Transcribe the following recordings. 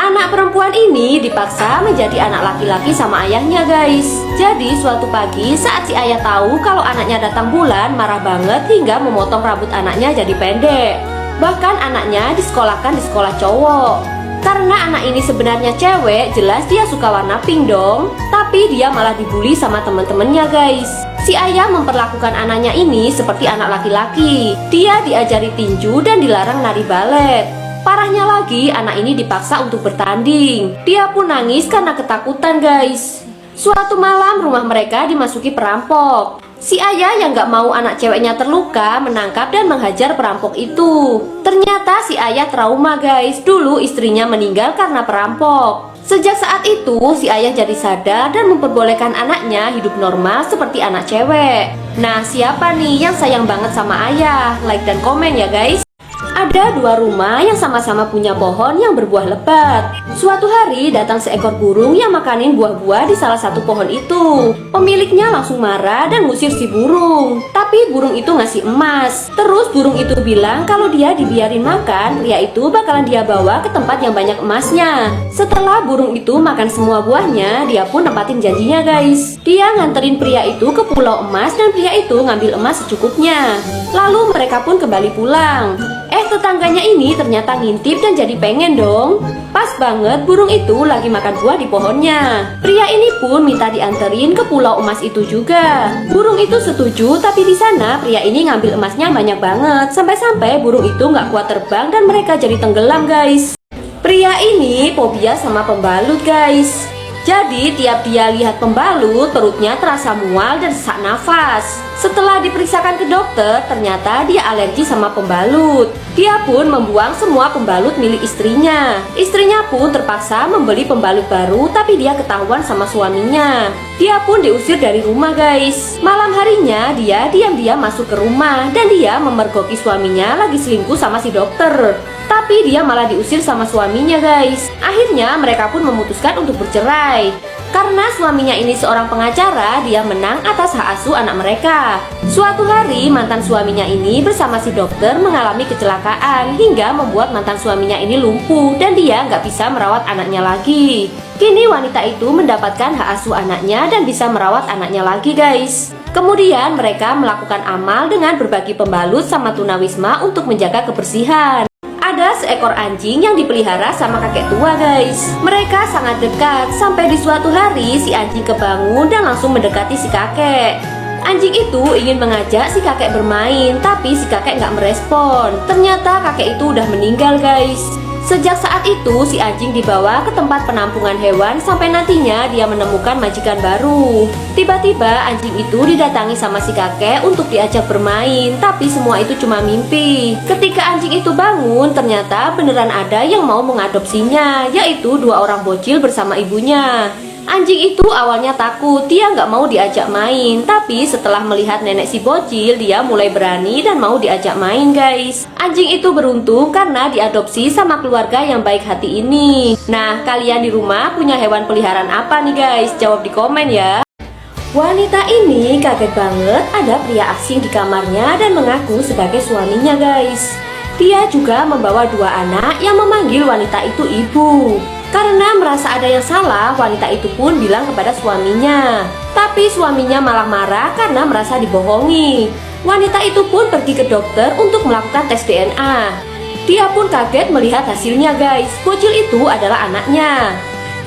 Anak perempuan ini dipaksa menjadi anak laki-laki sama ayahnya guys. Jadi suatu pagi saat si ayah tahu kalau anaknya datang bulan, marah banget hingga memotong rambut anaknya jadi pendek. Bahkan anaknya disekolahkan di sekolah cowok. Karena anak ini sebenarnya cewek, jelas dia suka warna pink dong. Tapi dia malah dibully sama temen-temennya guys. Si ayah memperlakukan anaknya ini seperti anak laki-laki. Dia diajari tinju dan dilarang nari balet. Parahnya lagi, anak ini dipaksa untuk bertanding. Dia pun nangis karena ketakutan guys. Suatu malam rumah mereka dimasuki perampok. Si ayah yang gak mau anak ceweknya terluka menangkap dan menghajar perampok itu. Ternyata si ayah trauma guys. Dulu istrinya meninggal karena perampok. Sejak saat itu si ayah jadi sadar dan memperbolehkan anaknya hidup normal seperti anak cewek. Nah, siapa nih yang sayang banget sama ayah? Like dan komen ya guys. Ada dua rumah yang sama-sama punya pohon yang berbuah lebat. Suatu hari datang seekor burung yang makanin buah-buah di salah satu pohon itu. Pemiliknya langsung marah dan ngusir si burung. Tapi burung itu ngasih emas. Terus burung itu bilang kalau dia dibiarin makan, pria itu bakalan dia bawa ke tempat yang banyak emasnya. Setelah burung itu makan semua buahnya, dia pun nempatin janjinya guys. Dia nganterin pria itu ke pulau emas dan pria itu ngambil emas secukupnya. Lalu mereka pun kembali pulang. Tetangganya ini ternyata ngintip dan jadi pengen dong. Pas banget burung itu lagi makan buah di pohonnya. Pria ini pun minta dianterin ke pulau emas itu juga. Burung itu setuju, tapi di sana pria ini ngambil emasnya banyak banget. Sampai-sampai burung itu nggak kuat terbang dan mereka jadi tenggelam guys. Pria ini fobia sama pembalut guys. Jadi tiap dia lihat pembalut, perutnya terasa mual dan sesak nafas. Setelah diperiksakan ke dokter, ternyata dia alergi sama pembalut. Dia pun membuang semua pembalut milik istrinya. Istrinya pun terpaksa membeli pembalut baru, tapi dia ketahuan sama suaminya. Dia pun diusir dari rumah guys. Malam harinya dia diam-diam masuk ke rumah dan dia memergoki suaminya lagi selingkuh sama si dokter. Tapi dia malah diusir sama suaminya guys. Akhirnya mereka pun memutuskan untuk bercerai. Karena suaminya ini seorang pengacara, dia menang atas hak asuh anak mereka. Suatu hari mantan suaminya ini bersama si dokter mengalami kecelakaan hingga membuat mantan suaminya ini lumpuh dan dia nggak bisa merawat anaknya lagi. Kini wanita itu mendapatkan hak asuh anaknya dan bisa merawat anaknya lagi guys. Kemudian mereka melakukan amal dengan berbagi pembalut sama tunawisma untuk menjaga kebersihan. Ada seekor anjing yang dipelihara sama kakek tua guys. Mereka sangat dekat sampai di suatu hari si anjing kebangun dan langsung mendekati si kakek. Anjing itu ingin mengajak si kakek bermain, tapi si kakek nggak merespon. Ternyata kakek itu udah meninggal guys. Sejak saat itu si anjing dibawa ke tempat penampungan hewan sampai nantinya dia menemukan majikan baru. Tiba-tiba anjing itu didatangi sama si kakek untuk diajak bermain, tapi semua itu cuma mimpi. Ketika anjing itu bangun, ternyata beneran ada yang mau mengadopsinya, yaitu dua orang bocil bersama ibunya. Anjing itu awalnya takut, dia nggak mau diajak main. Tapi setelah melihat nenek si bocil, dia mulai berani dan mau diajak main guys. Anjing itu beruntung karena diadopsi sama keluarga yang baik hati ini. Nah, kalian di rumah punya hewan peliharaan apa nih guys? Jawab di komen ya. Wanita ini kaget banget ada pria asing di kamarnya dan mengaku sebagai suaminya guys. Dia juga membawa dua anak yang memanggil wanita itu ibu. Karena merasa ada yang salah, wanita itu pun bilang kepada suaminya. Tapi suaminya malah marah karena merasa dibohongi. Wanita itu pun pergi ke dokter untuk melakukan tes DNA. Dia pun kaget melihat hasilnya guys. Bocil itu adalah anaknya.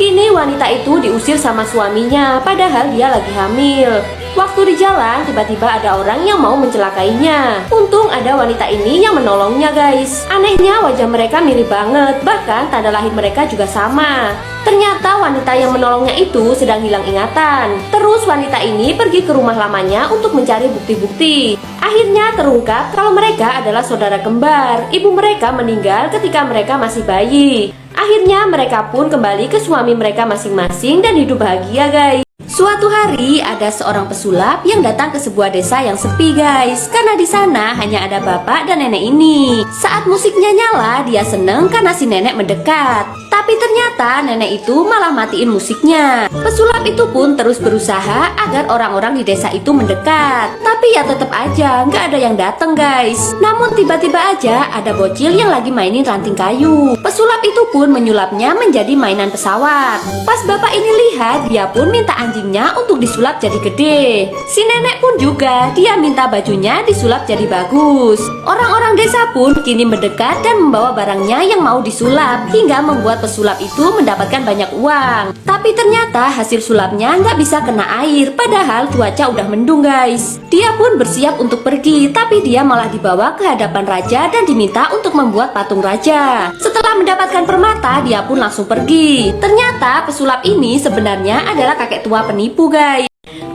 Kini wanita itu diusir sama suaminya, padahal dia lagi hamil. Waktu di jalan, tiba-tiba ada orang yang mau mencelakainya. Untung ada wanita ini yang menolongnya guys. Anehnya wajah mereka mirip banget, bahkan tanda lahir mereka juga sama. Ternyata wanita yang menolongnya itu sedang hilang ingatan. Terus wanita ini pergi ke rumah lamanya untuk mencari bukti-bukti. Akhirnya terungkap kalau mereka adalah saudara kembar. Ibu mereka meninggal ketika mereka masih bayi. Akhirnya mereka pun kembali ke suami mereka masing-masing dan hidup bahagia guys. Suatu hari ada seorang pesulap yang datang ke sebuah desa yang sepi guys. Karena di sana hanya ada bapak dan nenek ini. Saat musiknya nyala, dia seneng karena si nenek mendekat. Tapi ternyata nenek itu malah matiin musiknya. Pesulap itu pun terus berusaha agar orang-orang di desa itu mendekat. Tapi ya tetap aja nggak ada yang datang guys. Namun tiba-tiba aja ada bocil yang lagi mainin ranting kayu. Pesulap itu pun menyulapnya menjadi mainan pesawat. Pas bapak ini lihat, dia pun minta anjingnya untuk disulap jadi gede. Si nenek pun juga, dia minta bajunya disulap jadi bagus. Orang-orang desa pun kini mendekat dan membawa barangnya yang mau disulap, hingga membuat pesulap itu mendapatkan banyak uang. Tapi ternyata hasil sulapnya nggak bisa kena air, padahal cuaca udah mendung guys. Dia pun bersiap untuk pergi, tapi dia malah dibawa ke hadapan raja dan diminta untuk membuat patung raja. Setelah mendapatkan permata, dia pun langsung pergi. Ternyata pesulap ini sebenarnya adalah kakek tua penipu guys.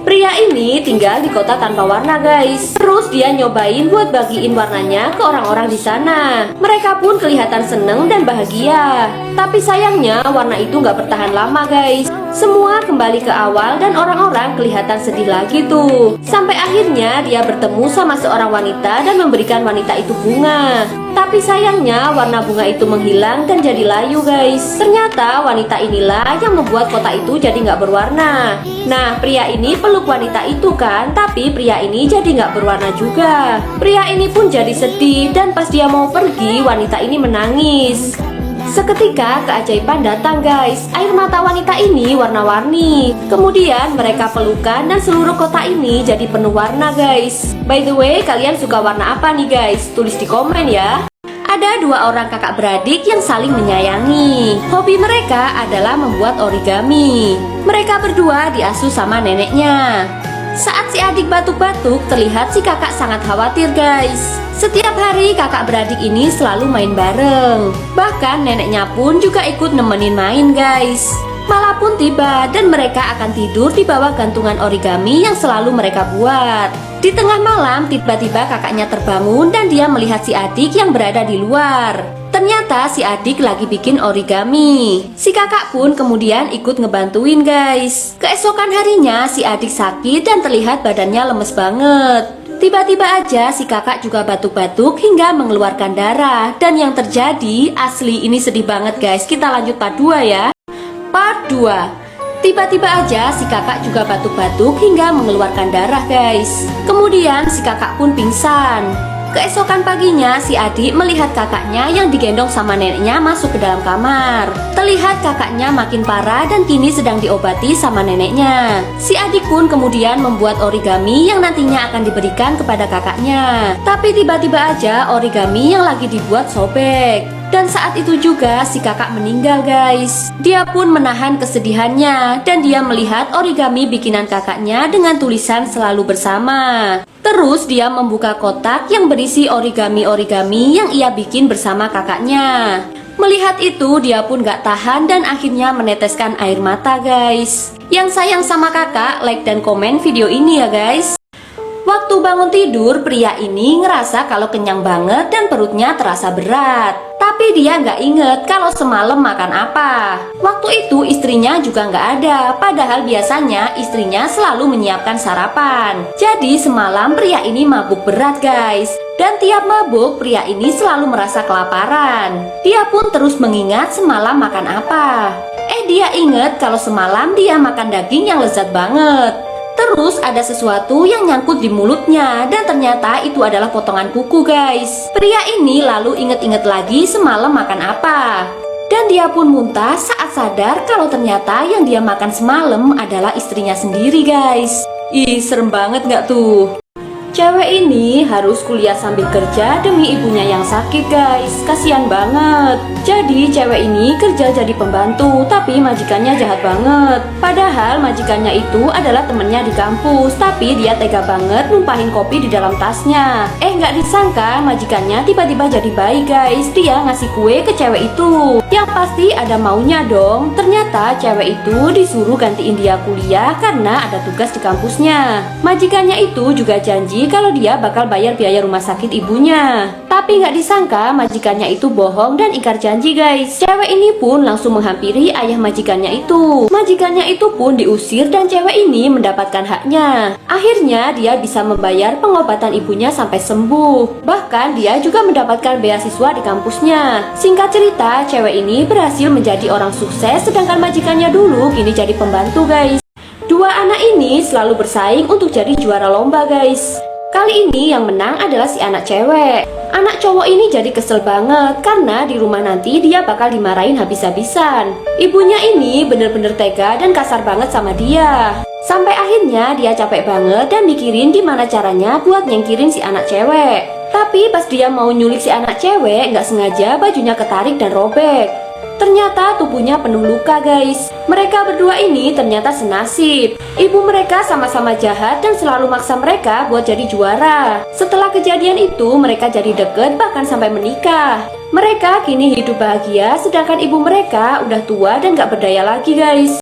Pria ini tinggal di kota tanpa warna guys. Terus dia nyobain buat bagiin warnanya ke orang-orang di sana. Mereka pun kelihatan seneng dan bahagia. Tapi sayangnya warna itu nggak bertahan lama guys. Semua kembali ke awal dan orang-orang kelihatan sedih lagi tuh. Sampai akhirnya dia bertemu sama seorang wanita dan memberikan wanita itu bunga. Tapi sayangnya warna bunga itu menghilang dan jadi layu guys. Ternyata wanita inilah yang membuat kota itu jadi nggak berwarna. Nah pria ini peluk wanita itu kan, tapi pria ini jadi nggak berwarna juga. Pria ini pun jadi sedih dan pas dia mau pergi wanita ini menangis. Seketika keajaiban datang guys. Air mata wanita ini warna-warni. Kemudian mereka pelukan dan seluruh kota ini jadi penuh warna guys. By the way, kalian suka warna apa nih guys? Tulis di komen ya. Ada dua orang kakak beradik yang saling menyayangi. Hobi mereka adalah membuat origami. Mereka berdua diasuh sama neneknya. Saat si adik batuk-batuk, terlihat si kakak sangat khawatir guys. Setiap hari kakak beradik ini selalu main bareng. Bahkan neneknya pun juga ikut nemenin main guys. Malam pun tiba dan mereka akan tidur di bawah gantungan origami yang selalu mereka buat. Di tengah malam tiba-tiba kakaknya terbangun dan dia melihat si adik yang berada di luar. Ternyata si adik lagi bikin origami. Si kakak pun kemudian ikut ngebantuin guys. Keesokan harinya si adik sakit dan terlihat badannya lemes banget. Tiba-tiba aja si kakak juga batuk-batuk hingga mengeluarkan darah. Dan yang terjadi asli ini sedih banget guys. Kita lanjut part 2 ya. Part 2. Tiba-tiba aja si kakak juga batuk-batuk hingga mengeluarkan darah guys. Kemudian si kakak pun pingsan. Keesokan paginya si adik melihat kakaknya yang digendong sama neneknya masuk ke dalam kamar. Terlihat kakaknya makin parah dan kini sedang diobati sama neneknya. Si adik pun kemudian membuat origami yang nantinya akan diberikan kepada kakaknya. Tapi tiba-tiba aja origami yang lagi dibuat sobek. Dan saat itu juga si kakak meninggal guys. Dia pun menahan kesedihannya dan dia melihat origami bikinan kakaknya dengan tulisan selalu bersama. Terus dia membuka kotak yang berisi origami-origami yang ia bikin bersama kakaknya. Melihat itu dia pun gak tahan dan akhirnya meneteskan air mata guys. Yang sayang sama kakak, like dan komen video ini ya guys. Waktu bangun tidur, pria ini ngerasa kalau kenyang banget dan perutnya terasa berat. Tapi dia nggak inget kalau semalam makan apa. Waktu itu istrinya juga nggak ada, padahal biasanya istrinya selalu menyiapkan sarapan. Jadi semalam pria ini mabuk berat guys. Dan tiap mabuk, pria ini selalu merasa kelaparan. Dia pun terus mengingat semalam makan apa. Dia inget kalau semalam dia makan daging yang lezat banget. Terus ada sesuatu yang nyangkut di mulutnya dan ternyata itu adalah potongan kuku guys. Pria ini lalu inget-inget lagi semalam makan apa. Dan dia pun muntah saat sadar kalau ternyata yang dia makan semalam adalah istrinya sendiri guys. Ih serem banget gak tuh? Cewek ini harus kuliah sambil kerja demi ibunya yang sakit guys. Kasian banget. Jadi cewek ini kerja jadi pembantu, tapi majikannya jahat banget. Padahal majikannya itu adalah temennya di kampus, tapi dia tega banget numpahin kopi di dalam tasnya. Nggak disangka majikannya tiba-tiba jadi baik guys. Dia ngasih kue ke cewek itu. Yang pasti ada maunya dong. Ternyata cewek itu disuruh gantiin dia kuliah karena ada tugas di kampusnya. Majikannya itu juga janji janji kalau dia bakal bayar biaya rumah sakit ibunya. Tapi nggak disangka majikannya itu bohong dan ingkar janji guys. Cewek ini pun langsung menghampiri ayah majikannya itu. Majikannya itu pun diusir dan cewek ini mendapatkan haknya. Akhirnya dia bisa membayar pengobatan ibunya sampai sembuh. Bahkan dia juga mendapatkan beasiswa di kampusnya. Singkat cerita, cewek ini berhasil menjadi orang sukses sedangkan majikannya dulu kini jadi pembantu guys. Dua anak ini selalu bersaing untuk jadi juara lomba guys. Kali ini yang menang adalah si anak cewek. Anak cowok ini jadi kesel banget karena di rumah nanti dia bakal dimarahin habis-habisan. Ibunya ini bener-bener tega dan kasar banget sama dia. Sampai akhirnya dia capek banget dan mikirin gimana caranya buat nyengkirin si anak cewek. Tapi pas dia mau nyulik si anak cewek, nggak sengaja bajunya ketarik dan robek. Ternyata tubuhnya penuh luka guys. Mereka berdua ini ternyata senasib. Ibu mereka sama-sama jahat dan selalu maksa mereka buat jadi juara. Setelah kejadian itu mereka jadi deket bahkan sampai menikah. Mereka kini hidup bahagia sedangkan ibu mereka udah tua dan gak berdaya lagi guys.